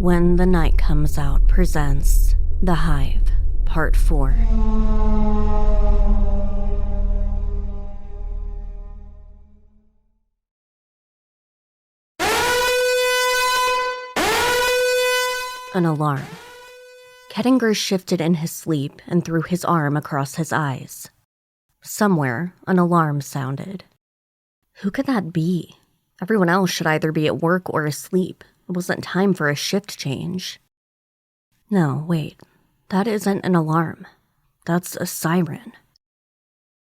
When the Night Comes Out presents The Hive, Part 4. An alarm. Kettinger shifted in his sleep and threw his arm across his eyes. Somewhere, an alarm sounded. Who could that be? Everyone else should either be at work or asleep. It wasn't time for a shift change. No, wait. That isn't an alarm. That's a siren.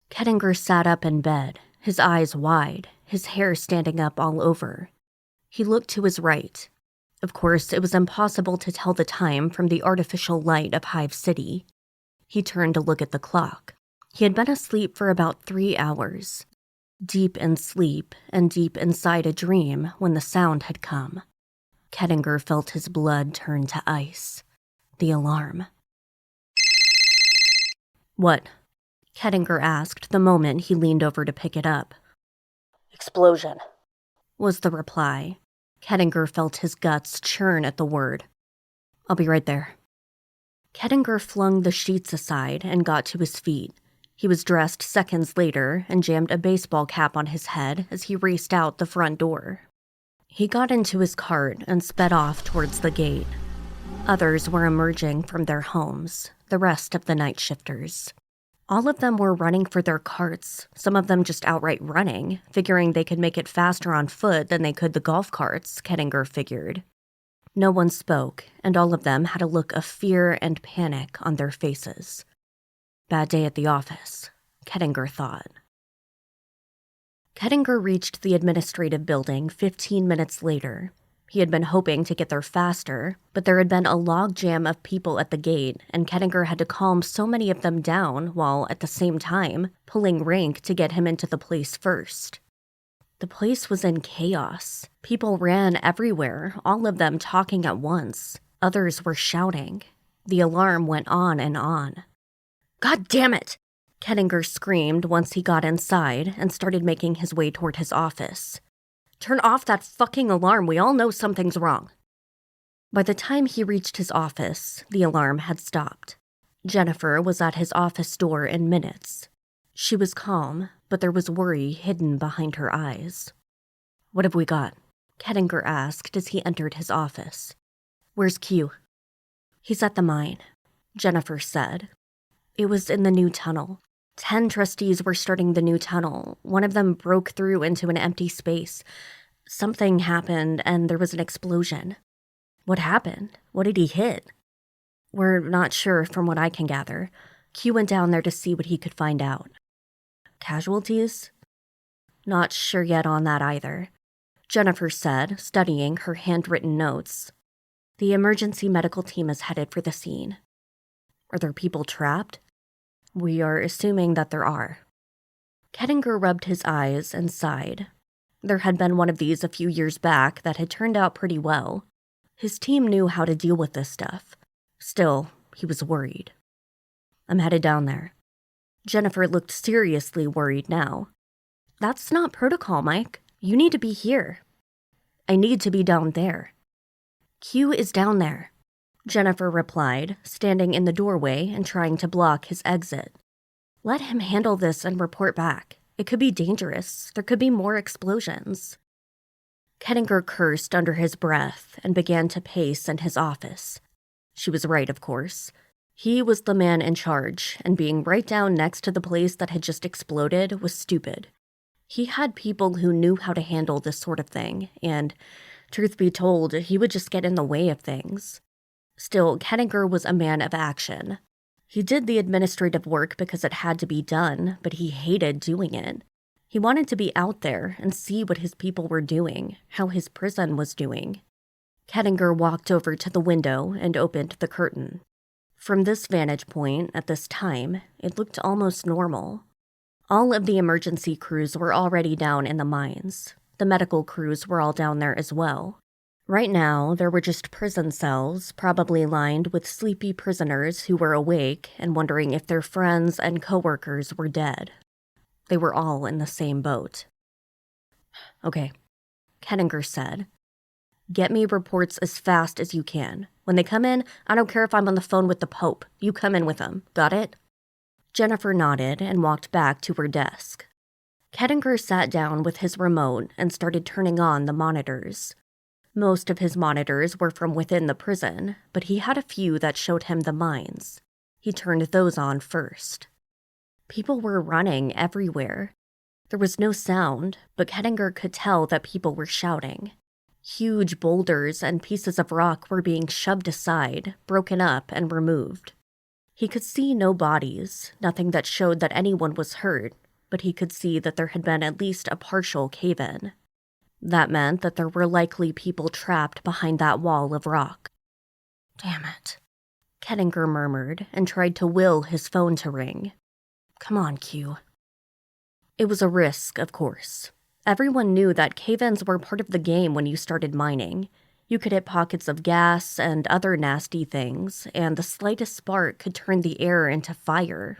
Kettinger sat up in bed, his eyes wide, his hair standing up all over. He looked to his right. Of course, it was impossible to tell the time from the artificial light of Hive City. He turned to look at the clock. He had been asleep for about 3 hours. Deep in sleep and deep inside a dream when the sound had come. Kettinger felt his blood turn to ice. The alarm. What? Kettinger asked the moment he leaned over to pick it up. Explosion, was the reply. Kettinger felt his guts churn at the word. I'll be right there. Kettinger flung the sheets aside and got to his feet. He was dressed seconds later and jammed a baseball cap on his head as he raced out the front door. He got into his cart and sped off towards the gate. Others were emerging from their homes, the rest of the night shifters. All of them were running for their carts, some of them just outright running, figuring they could make it faster on foot than they could the golf carts, Kettinger figured. No one spoke, and all of them had a look of fear and panic on their faces. Bad day at the office, Kettinger thought. Kettinger reached the administrative building 15 minutes later. He had been hoping to get there faster, but there had been a logjam of people at the gate, and Kettinger had to calm so many of them down while, at the same time, pulling rank to get him into the place first. The place was in chaos. People ran everywhere, all of them talking at once. Others were shouting. The alarm went on and on. God damn it! Kettinger screamed once he got inside and started making his way toward his office. Turn off that fucking alarm. We all know something's wrong. By the time he reached his office, the alarm had stopped. Jennifer was at his office door in minutes. She was calm, but there was worry hidden behind her eyes. What have we got? Kettinger asked as he entered his office. Where's Q? He's at the mine, Jennifer said. It was in the new tunnel. 10 trustees were starting the new tunnel. One of them broke through into an empty space. Something happened, and there was an explosion. What happened? What did he hit? We're not sure from what I can gather. Q went down there to see what he could find out. Casualties? Not sure yet on that either, Jennifer said, studying her handwritten notes. The emergency medical team is headed for the scene. Are there people trapped? We are assuming that there are. Kettinger rubbed his eyes and sighed. There had been one of these a few years back that had turned out pretty well. His team knew how to deal with this stuff. Still, he was worried. I'm headed down there. Jennifer looked seriously worried now. That's not protocol, Mike. You need to be here. I need to be down there. Q is down there, Jennifer replied, standing in the doorway and trying to block his exit. Let him handle this and report back. It could be dangerous. There could be more explosions. Kettinger cursed under his breath and began to pace in his office. She was right, of course. He was the man in charge, and being right down next to the place that had just exploded was stupid. He had people who knew how to handle this sort of thing, and, truth be told, he would just get in the way of things. Still, Kettinger was a man of action. He did the administrative work because it had to be done, but he hated doing it. He wanted to be out there and see what his people were doing, how his prison was doing. Kettinger walked over to the window and opened the curtain. From this vantage point, at this time, it looked almost normal. All of the emergency crews were already down in the mines. The medical crews were all down there as well. Right now, there were just prison cells, probably lined with sleepy prisoners who were awake and wondering if their friends and coworkers were dead. They were all in the same boat. Okay, Kettinger said. Get me reports as fast as you can. When they come in, I don't care if I'm on the phone with the Pope. You come in with them. Got it?" Jennifer nodded and walked back to her desk. Kettinger sat down with his remote and started turning on the monitors. Most of his monitors were from within the prison, but he had a few that showed him the mines. He turned those on first. People were running everywhere. There was no sound, but Kettinger could tell that people were shouting. Huge boulders and pieces of rock were being shoved aside, broken up, and removed. He could see no bodies, nothing that showed that anyone was hurt, but he could see that there had been at least a partial cave-in. That meant that there were likely people trapped behind that wall of rock. "Damn it," Kettinger murmured and tried to will his phone to ring. "Come on, Q." It was a risk, of course. Everyone knew that cave-ins were part of the game when you started mining. You could hit pockets of gas and other nasty things, and the slightest spark could turn the air into fire.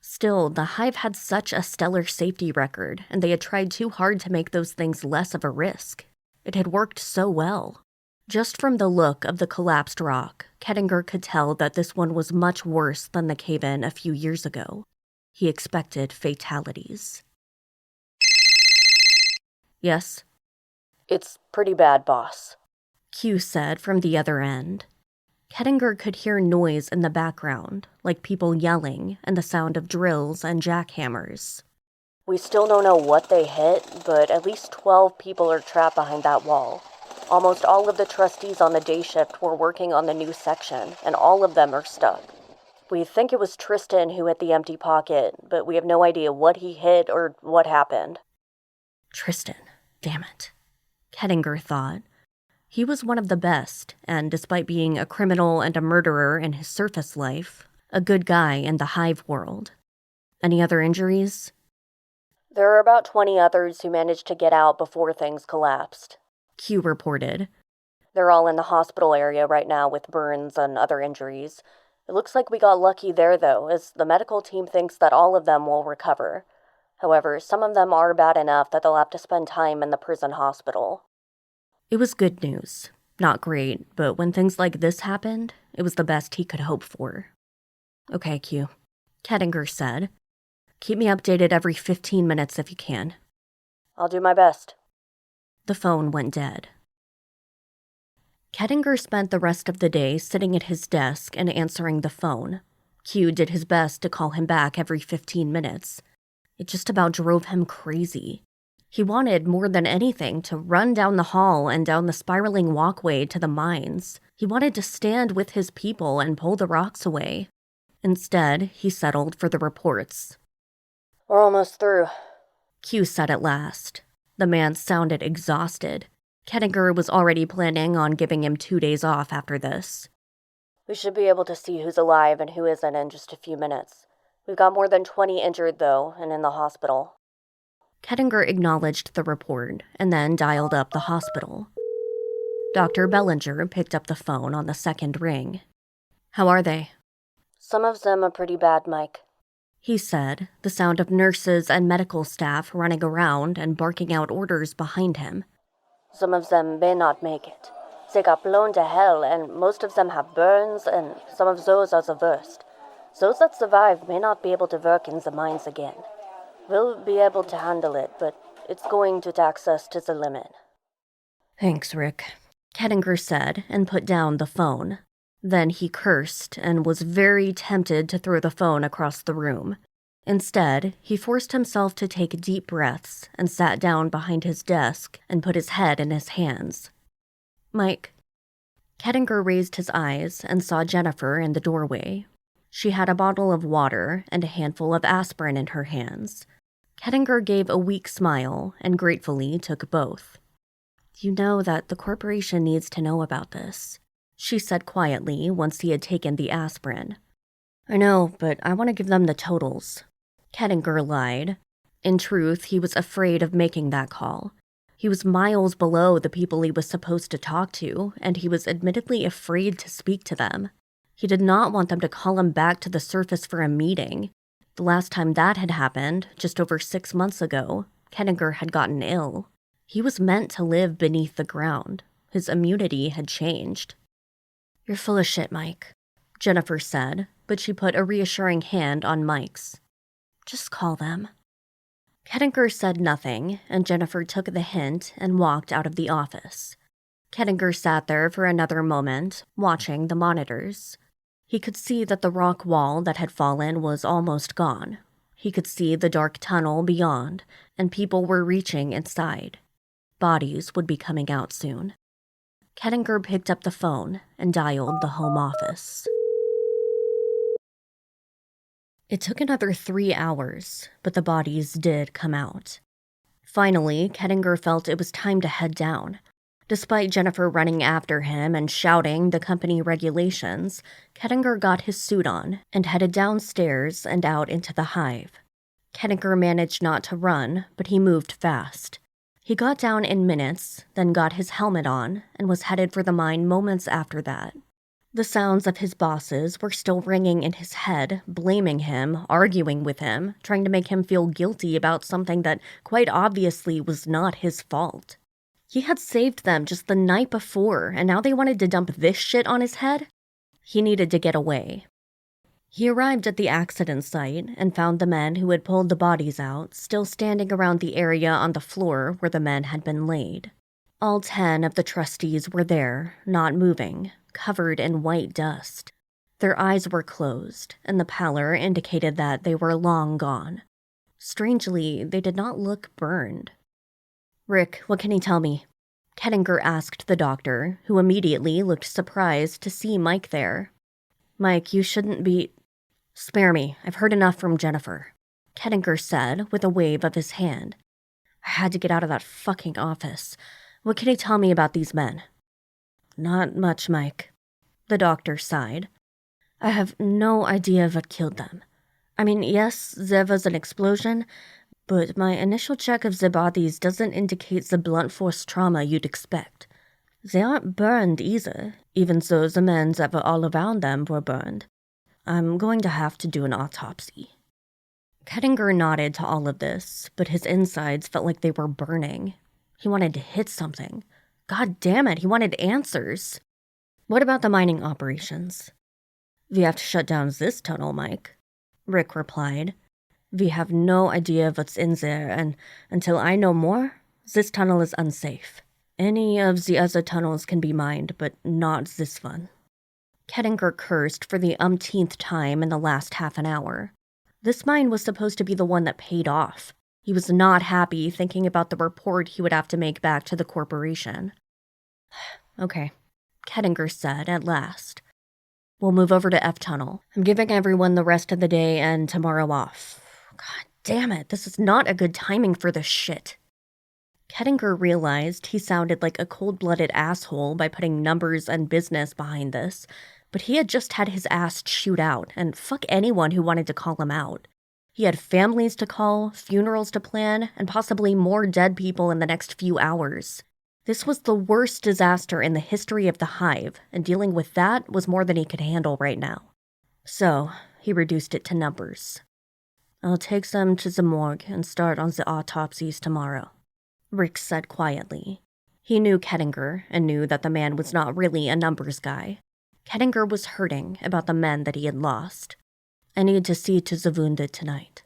Still, the Hive had such a stellar safety record, and they had tried too hard to make those things less of a risk. It had worked so well. Just from the look of the collapsed rock, Kettinger could tell that this one was much worse than the cave-in a few years ago. He expected fatalities. "Yes?" "It's pretty bad, boss," Q said from the other end. Kettinger could hear noise in the background, like people yelling and the sound of drills and jackhammers. "We still don't know what they hit, but at least 12 people are trapped behind that wall. Almost all of the trustees on the day shift were working on the new section, and all of them are stuck. We think it was Tristan who hit the empty pocket, but we have no idea what he hit or what happened." Tristan, damn it, Kettinger thought. He was one of the best, and despite being a criminal and a murderer in his surface life, a good guy in the Hive world. Any other injuries? "There are about 20 others who managed to get out before things collapsed," Q reported. "They're all in the hospital area right now with burns and other injuries. It looks like we got lucky there, though, as the medical team thinks that all of them will recover. However, some of them are bad enough that they'll have to spend time in the prison hospital." It was good news. Not great, but when things like this happened, it was the best he could hope for. "Okay, Q," Kettinger said. "Keep me updated every 15 minutes if you can." "I'll do my best." The phone went dead. Kettinger spent the rest of the day sitting at his desk and answering the phone. Q did his best to call him back every 15 minutes. It just about drove him crazy. He wanted, more than anything, to run down the hall and down the spiraling walkway to the mines. He wanted to stand with his people and pull the rocks away. Instead, he settled for the reports. "We're almost through," Q said at last. The man sounded exhausted. Kettinger was already planning on giving him 2 days off after this. "We should be able to see who's alive and who isn't in just a few minutes. We've got more than 20 injured, though, and in the hospital." Kettinger acknowledged the report and then dialed up the hospital. Dr. Bellinger picked up the phone on the second ring. "How are they?" "Some of them are pretty bad, Mike," he said, the sound of nurses and medical staff running around and barking out orders behind him. "Some of them may not make it. They got blown to hell, and most of them have burns, and some of those are the worst. Those that survive may not be able to work in the mines again. We'll be able to handle it, but it's going to tax us to the limit." "Thanks, Rick," Kettinger said and put down the phone. Then he cursed and was very tempted to throw the phone across the room. Instead, he forced himself to take deep breaths and sat down behind his desk and put his head in his hands. "Mike." Kettinger raised his eyes and saw Jennifer in the doorway. She had a bottle of water and a handful of aspirin in her hands. Kettinger gave a weak smile and gratefully took both. "You know that the corporation needs to know about this," she said quietly once he had taken the aspirin. "I know, but I want to give them the totals," Kettinger lied. In truth, he was afraid of making that call. He was miles below the people he was supposed to talk to, and he was admittedly afraid to speak to them. He did not want them to call him back to the surface for a meeting. The last time that had happened, just over 6 months ago, Kettinger had gotten ill. He was meant to live beneath the ground. His immunity had changed. "You're full of shit, Mike," Jennifer said, but she put a reassuring hand on Mike's. "Just call them." Kettinger said nothing, and Jennifer took the hint and walked out of the office. Kettinger sat there for another moment, watching the monitors. He could see that the rock wall that had fallen was almost gone. He could see the dark tunnel beyond, and people were reaching inside. Bodies would be coming out soon. Kettinger picked up the phone and dialed the home office. It took another 3 hours, but the bodies did come out. Finally, Kettinger felt it was time to head down. Despite Jennifer running after him and shouting the company regulations, Kettinger got his suit on and headed downstairs and out into the hive. Kettinger managed not to run, but he moved fast. He got down in minutes, then got his helmet on, and was headed for the mine moments after that. The sounds of his bosses were still ringing in his head, blaming him, arguing with him, trying to make him feel guilty about something that quite obviously was not his fault. He had saved them just the night before, and now they wanted to dump this shit on his head? He needed to get away. He arrived at the accident site and found the men who had pulled the bodies out still standing around the area on the floor where the men had been laid. All 10 of the trustees were there, not moving, covered in white dust. Their eyes were closed, and the pallor indicated that they were long gone. Strangely, they did not look burned. "Rick, what can you tell me?" Kettinger asked the doctor, who immediately looked surprised to see Mike there. "Mike, you shouldn't be—" "Spare me. I've heard enough from Jennifer," Kettinger said with a wave of his hand. "I had to get out of that fucking office. What can you tell me about these men?" "Not much, Mike." The doctor sighed. "I have no idea what killed them. I mean, yes, there was an explosion, but my initial check of the bodies doesn't indicate the blunt force trauma you'd expect. They aren't burned either, even though the men that were all around them were burned. I'm going to have to do an autopsy." Kettinger nodded to all of this, but his insides felt like they were burning. He wanted to hit something. God damn it, he wanted answers. "What about the mining operations?" "We have to shut down this tunnel, Mike," Rick replied. "We have no idea what's in there, and until I know more, this tunnel is unsafe. Any of the other tunnels can be mined, but not this one." Kettinger cursed for the umpteenth time in the last half an hour. This mine was supposed to be the one that paid off. He was not happy thinking about the report he would have to make back to the corporation. "Okay," Kettinger said at last. "We'll move over to F-Tunnel. I'm giving everyone the rest of the day and tomorrow off. God damn it, this is not a good timing for this shit." Kettinger realized he sounded like a cold-blooded asshole by putting numbers and business behind this, but he had just had his ass chewed out, and fuck anyone who wanted to call him out. He had families to call, funerals to plan, and possibly more dead people in the next few hours. This was the worst disaster in the history of the Hive, and dealing with that was more than he could handle right now. So, he reduced it to numbers. "I'll take them to the morgue and start on the autopsies tomorrow," Rick said quietly. He knew Kettinger and knew that the man was not really a numbers guy. Kettinger was hurting about the men that he had lost. "I need to see to the wounded tonight."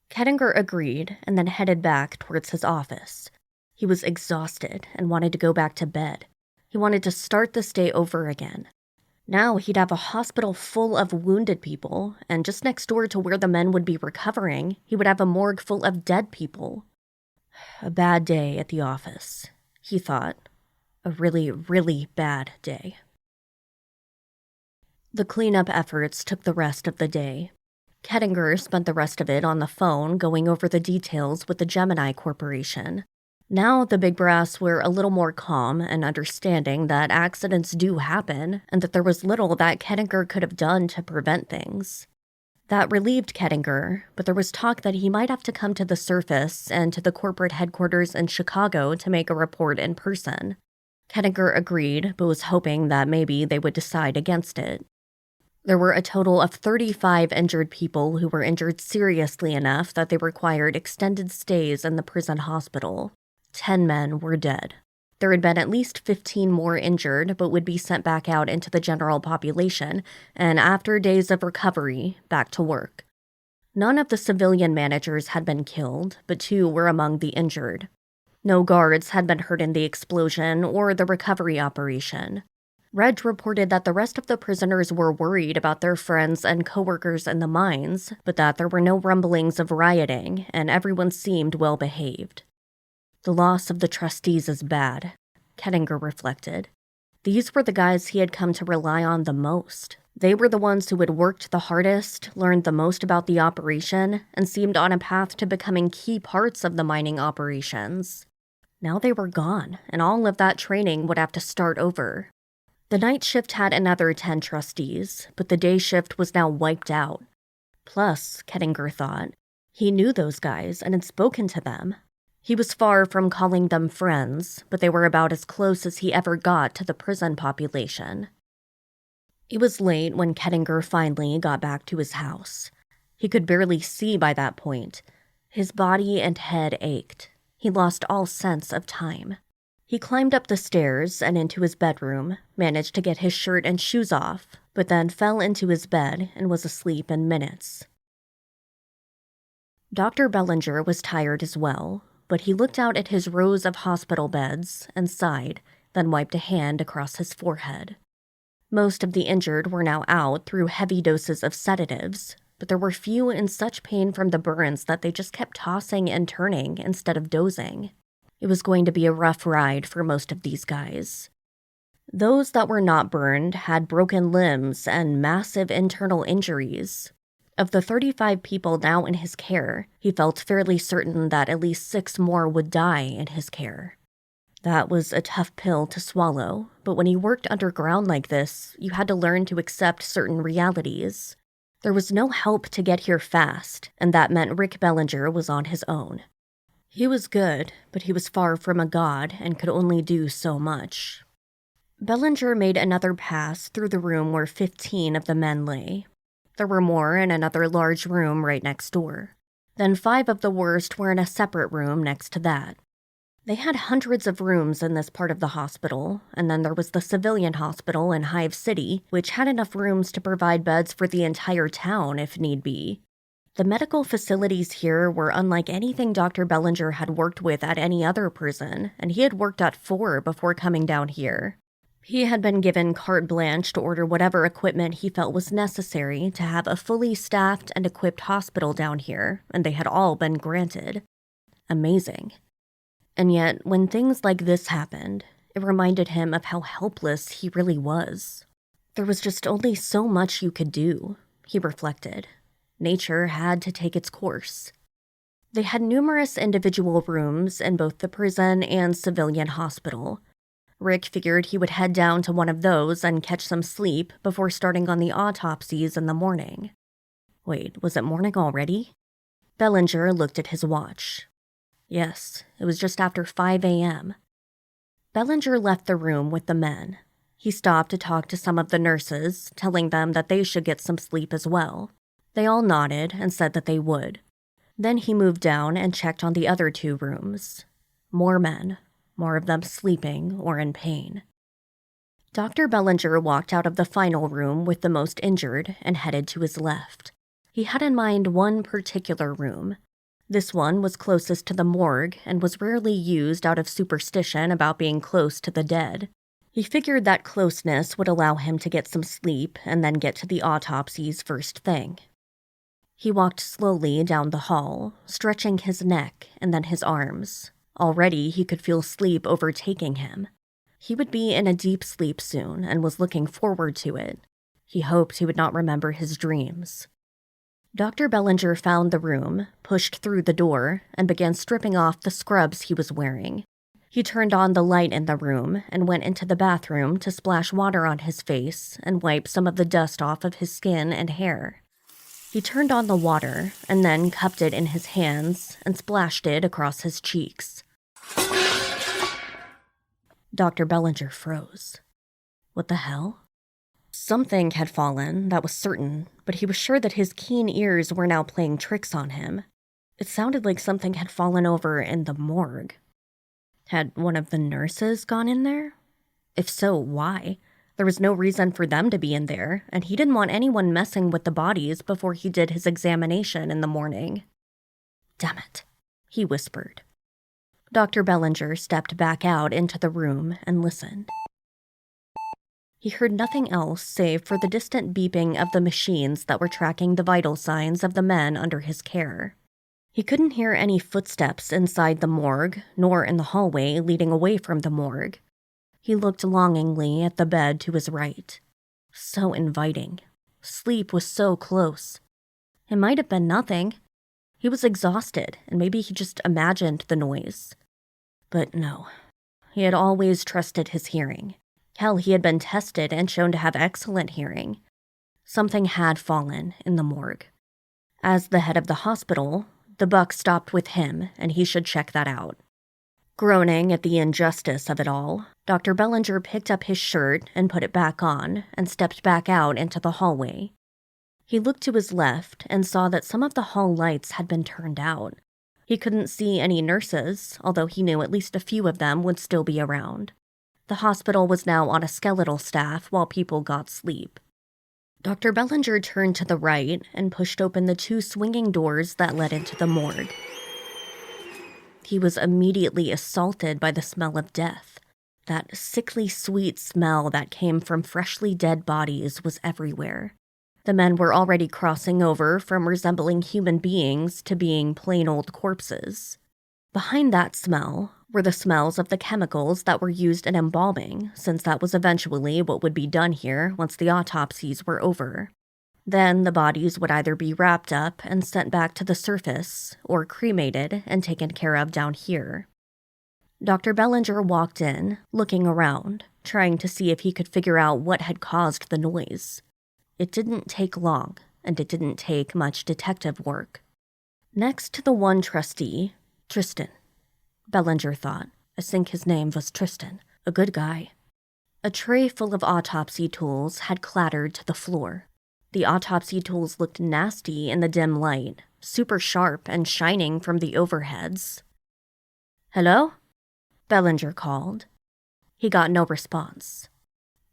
Kettinger agreed and then headed back towards his office. He was exhausted and wanted to go back to bed. He wanted to start this day over again. Now he'd have a hospital full of wounded people, and just next door to where the men would be recovering, he would have a morgue full of dead people. A bad day at the office, he thought. A really, really bad day. The cleanup efforts took the rest of the day. Kettinger spent the rest of it on the phone going over the details with the Gemini Corporation. Now the big brass were a little more calm and understanding that accidents do happen and that there was little that Kettinger could have done to prevent things. That relieved Kettinger, but there was talk that he might have to come to the surface and to the corporate headquarters in Chicago to make a report in person. Kettinger agreed, but was hoping that maybe they would decide against it. There were a total of 35 injured people who were injured seriously enough that they required extended stays in the prison hospital. 10 men were dead. There had been at least 15 more injured, but would be sent back out into the general population, and after days of recovery, back to work. None of the civilian managers had been killed, but 2 were among the injured. No guards had been hurt in the explosion or the recovery operation. Reg reported that the rest of the prisoners were worried about their friends and coworkers in the mines, but that there were no rumblings of rioting, and everyone seemed well behaved. The loss of the trustees is bad, Kettinger reflected. These were the guys he had come to rely on the most. They were the ones who had worked the hardest, learned the most about the operation, and seemed on a path to becoming key parts of the mining operations. Now they were gone, and all of that training would have to start over. The night shift had another 10 trustees, but the day shift was now wiped out. Plus, Kettinger thought, he knew those guys and had spoken to them. He was far from calling them friends, but they were about as close as he ever got to the prison population. It was late when Kettinger finally got back to his house. He could barely see by that point. His body and head ached. He lost all sense of time. He climbed up the stairs and into his bedroom, managed to get his shirt and shoes off, but then fell into his bed and was asleep in minutes. Dr. Bellinger was tired as well, but he looked out at his rows of hospital beds and sighed, then wiped a hand across his forehead. Most of the injured were now out through heavy doses of sedatives, but there were few in such pain from the burns that they just kept tossing and turning instead of dozing. It was going to be a rough ride for most of these guys. Those that were not burned had broken limbs and massive internal injuries. Of the 35 people now in his care, he felt fairly certain that at least 6 more would die in his care. That was a tough pill to swallow, but when you worked underground like this, you had to learn to accept certain realities. There was no help to get here fast, and that meant Rick Bellinger was on his own. He was good, but he was far from a god and could only do so much. Bellinger made another pass through the room where 15 of the men lay. There were more in another large room right next door. Then 5 of the worst were in a separate room next to that. They had hundreds of rooms in this part of the hospital, and then there was the civilian hospital in Hive City, which had enough rooms to provide beds for the entire town if need be. The medical facilities here were unlike anything Dr. Bellinger had worked with at any other prison, and he had worked at 4 before coming down here. He had been given carte blanche to order whatever equipment he felt was necessary to have a fully staffed and equipped hospital down here, and they had all been granted. Amazing. And yet, when things like this happened, it reminded him of how helpless he really was. There was just only so much you could do, he reflected. Nature had to take its course. They had numerous individual rooms in both the prison and civilian hospital. Rick figured he would head down to one of those and catch some sleep before starting on the autopsies in the morning. Wait, was it morning already? Bellinger looked at his watch. Yes, it was just after 5 a.m. Bellinger left the room with the men. He stopped to talk to some of the nurses, telling them that they should get some sleep as well. They all nodded and said that they would. Then he moved down and checked on the other 2 rooms. More men, more of them sleeping or in pain. Dr. Bellinger walked out of the final room with the most injured and headed to his left. He had in mind one particular room. This one was closest to the morgue and was rarely used out of superstition about being close to the dead. He figured that closeness would allow him to get some sleep and then get to the autopsies first thing. He walked slowly down the hall, stretching his neck and then his arms. Already he could feel sleep overtaking him. He would be in a deep sleep soon and was looking forward to it. He hoped he would not remember his dreams. Dr. Bellinger found the room, pushed through the door, and began stripping off the scrubs he was wearing. He turned on the light in the room and went into the bathroom to splash water on his face and wipe some of the dust off of his skin and hair. He turned on the water and then cupped it in his hands and splashed it across his cheeks. Dr. Bellinger froze. What the hell? Something had fallen, that was certain, but he was sure that his keen ears were now playing tricks on him. It sounded like something had fallen over in the morgue. Had one of the nurses gone in there? If so, why? There was no reason for them to be in there, and he didn't want anyone messing with the bodies before he did his examination in the morning. Damn it, he whispered. Dr. Bellinger stepped back out into the room and listened. He heard nothing else save for the distant beeping of the machines that were tracking the vital signs of the men under his care. He couldn't hear any footsteps inside the morgue, nor in the hallway leading away from the morgue. He looked longingly at the bed to his right. So inviting. Sleep was so close. It might have been nothing. He was exhausted, and maybe he just imagined the noise. But no. He had always trusted his hearing. Hell, he had been tested and shown to have excellent hearing. Something had fallen in the morgue. As the head of the hospital, the buck stopped with him, and he should check that out. Groaning at the injustice of it all, Dr. Bellinger picked up his shirt and put it back on and stepped back out into the hallway. He looked to his left and saw that some of the hall lights had been turned out. He couldn't see any nurses, although he knew at least a few of them would still be around. The hospital was now on a skeletal staff while people got sleep. Dr. Bellinger turned to the right and pushed open the 2 swinging doors that led into the morgue. He was immediately assaulted by the smell of death. That sickly sweet smell that came from freshly dead bodies was everywhere. The men were already crossing over from resembling human beings to being plain old corpses. Behind that smell were the smells of the chemicals that were used in embalming, since that was eventually what would be done here once the autopsies were over. Then the bodies would either be wrapped up and sent back to the surface, or cremated and taken care of down here. Dr. Bellinger walked in, looking around, trying to see if he could figure out what had caused the noise. It didn't take long, and it didn't take much detective work. Next to the one trustee, Tristan. Bellinger thought. I think his name was Tristan. A good guy. A tray full of autopsy tools had clattered to the floor. The autopsy tools looked nasty in the dim light, super sharp and shining from the overheads. Hello? Bellinger called. He got no response.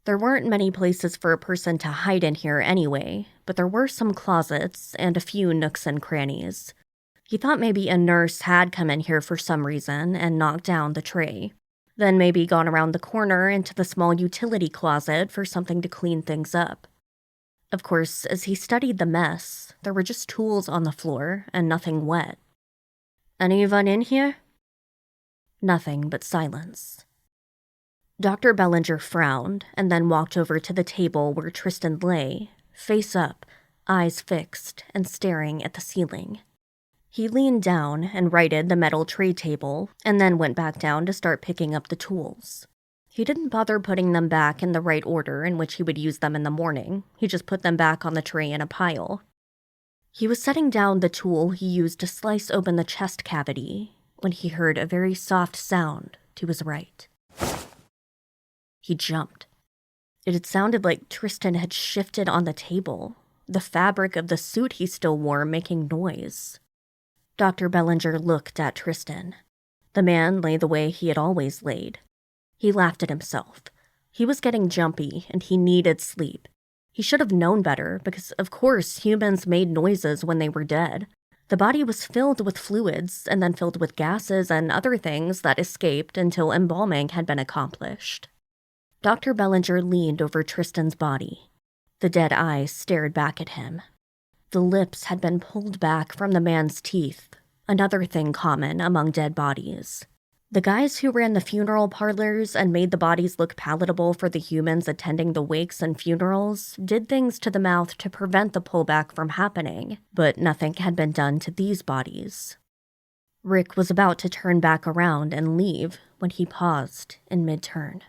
There weren't many places for a person to hide in here anyway, but there were some closets and a few nooks and crannies. He thought maybe a nurse had come in here for some reason and knocked down the tray. Then maybe gone around the corner into the small utility closet for something to clean things up. Of course, as he studied the mess, there were just tools on the floor and nothing wet. Anyone in here? Nothing but silence. Dr. Bellinger frowned and then walked over to the table where Tristan lay, face up, eyes fixed and staring at the ceiling. He leaned down and righted the metal tray table and then went back down to start picking up the tools. He didn't bother putting them back in the right order in which he would use them in the morning. He just put them back on the tray in a pile. He was setting down the tool he used to slice open the chest cavity when he heard a very soft sound to his right. He jumped. It had sounded like Tristan had shifted on the table, the fabric of the suit he still wore making noise. Dr. Bellinger looked at Tristan. The man lay the way he had always laid. He laughed at himself. He was getting jumpy, and he needed sleep. He should have known better, because of course humans made noises when they were dead. The body was filled with fluids, and then filled with gases and other things that escaped until embalming had been accomplished. Dr. Bellinger leaned over Tristan's body. The dead eyes stared back at him. The lips had been pulled back from the man's teeth, another thing common among dead bodies. The guys who ran the funeral parlors and made the bodies look palatable for the humans attending the wakes and funerals did things to the mouth to prevent the pullback from happening, but nothing had been done to these bodies. Rick was about to turn back around and leave when he paused in mid-turn.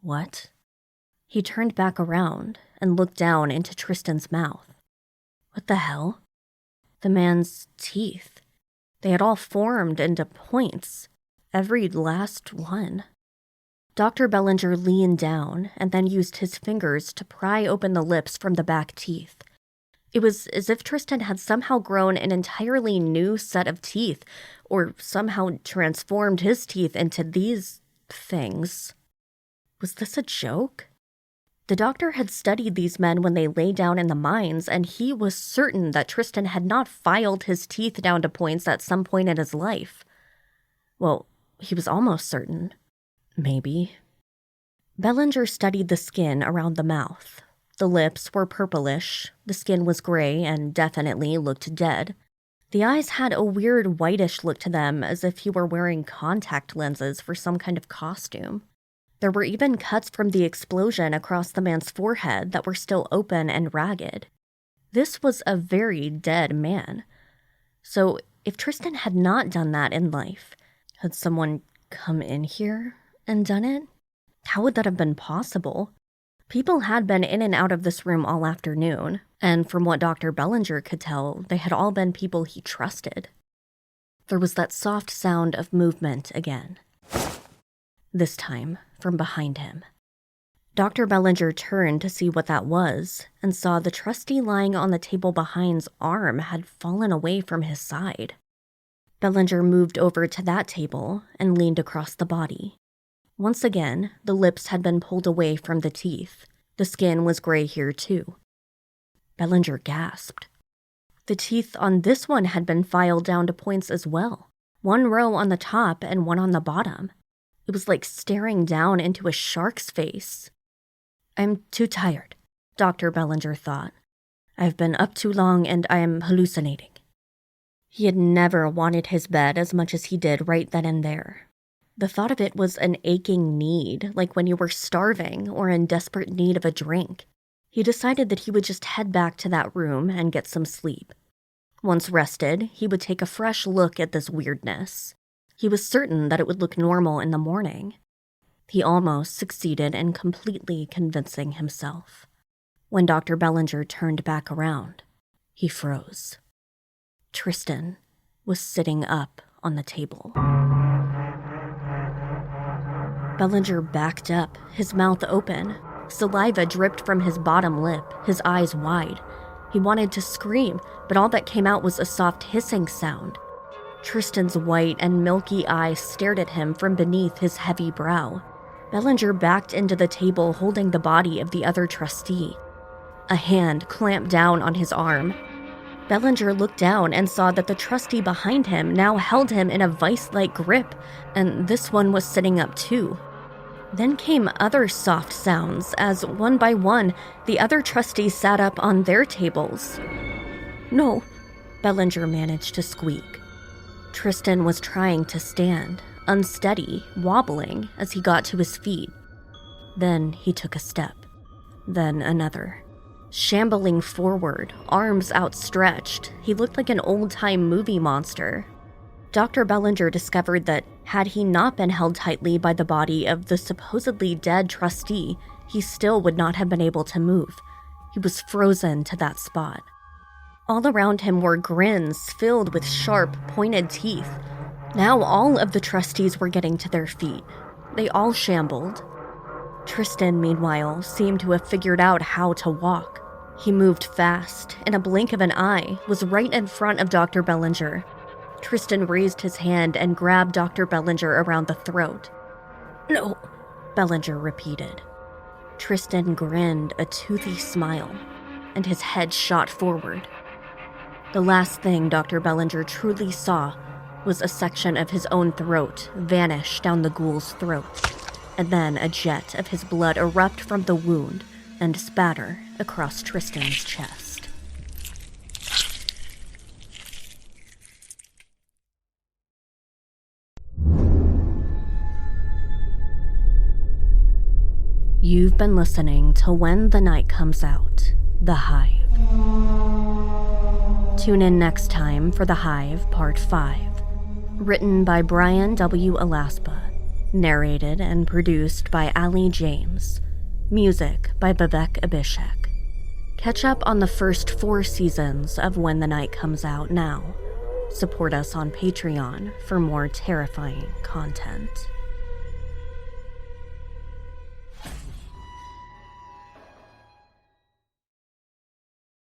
What? He turned back around and looked down into Tristan's mouth. What the hell? The man's teeth. They had all formed into points. Every last one. Dr. Bellinger leaned down and then used his fingers to pry open the lips from the back teeth. It was as if Tristan had somehow grown an entirely new set of teeth, or somehow transformed his teeth into these things. Was this a joke? The doctor had studied these men when they lay down in the mines, and he was certain that Tristan had not filed his teeth down to points at some point in his life. Well, he was almost certain. Maybe. Bellinger studied the skin around the mouth. The lips were purplish, the skin was gray and definitely looked dead. The eyes had a weird whitish look to them, as if he were wearing contact lenses for some kind of costume. There were even cuts from the explosion across the man's forehead that were still open and ragged. This was a very dead man. So, if Tristan had not done that in life, had someone come in here and done it? How would that have been possible? People had been in and out of this room all afternoon, and from what Dr. Bellinger could tell, they had all been people he trusted. There was that soft sound of movement again. This time, from behind him. Dr. Bellinger turned to see what that was, and saw the trustee lying on the table behind's arm had fallen away from his side. Bellinger moved over to that table and leaned across the body. Once again, the lips had been pulled away from the teeth. The skin was gray here too. Bellinger gasped. The teeth on this one had been filed down to points as well. One row on the top and one on the bottom. It was like staring down into a shark's face. I'm too tired, Dr. Bellinger thought. I've been up too long and I am hallucinating. He had never wanted his bed as much as he did right then and there. The thought of it was an aching need, like when you were starving or in desperate need of a drink. He decided that he would just head back to that room and get some sleep. Once rested, he would take a fresh look at this weirdness. He was certain that it would look normal in the morning. He almost succeeded in completely convincing himself. When Dr. Bellinger turned back around, he froze. Tristan was sitting up on the table. Bellinger backed up, his mouth open. Saliva dripped from his bottom lip, his eyes wide. He wanted to scream, but all that came out was a soft hissing sound. Tristan's white and milky eyes stared at him from beneath his heavy brow. Bellinger backed into the table holding the body of the other trustee. A hand clamped down on his arm. Bellinger looked down and saw that the trustee behind him now held him in a vice-like grip, and this one was sitting up too. Then came other soft sounds as, one by one, the other trustees sat up on their tables. No, Bellinger managed to squeak. Tristan was trying to stand, unsteady, wobbling as he got to his feet. Then he took a step, then another. Shambling forward, arms outstretched, he looked like an old-time movie monster. Dr. Bellinger discovered that, had he not been held tightly by the body of the supposedly dead trustee, he still would not have been able to move. He was frozen to that spot. All around him were grins filled with sharp, pointed teeth. Now all of the trustees were getting to their feet. They all shambled. Tristan, meanwhile, seemed to have figured out how to walk. He moved fast, in a blink of an eye, was right in front of Dr. Bellinger. Tristan raised his hand and grabbed Dr. Bellinger around the throat. No, Bellinger repeated. Tristan grinned a toothy smile, and his head shot forward. The last thing Dr. Bellinger truly saw was a section of his own throat vanish down the ghoul's throat, and then a jet of his blood erupt from the wound and spatter across Tristan's chest. You've been listening to When the Night Comes Out, The Hive. Tune in next time for The Hive Part 5. Written by Brian W. Alaspa. Narrated and produced by Ali James. Music by Vivek Abhishek. Catch up on the first 4 seasons of When the Night Comes Out now. Support us on Patreon for more terrifying content.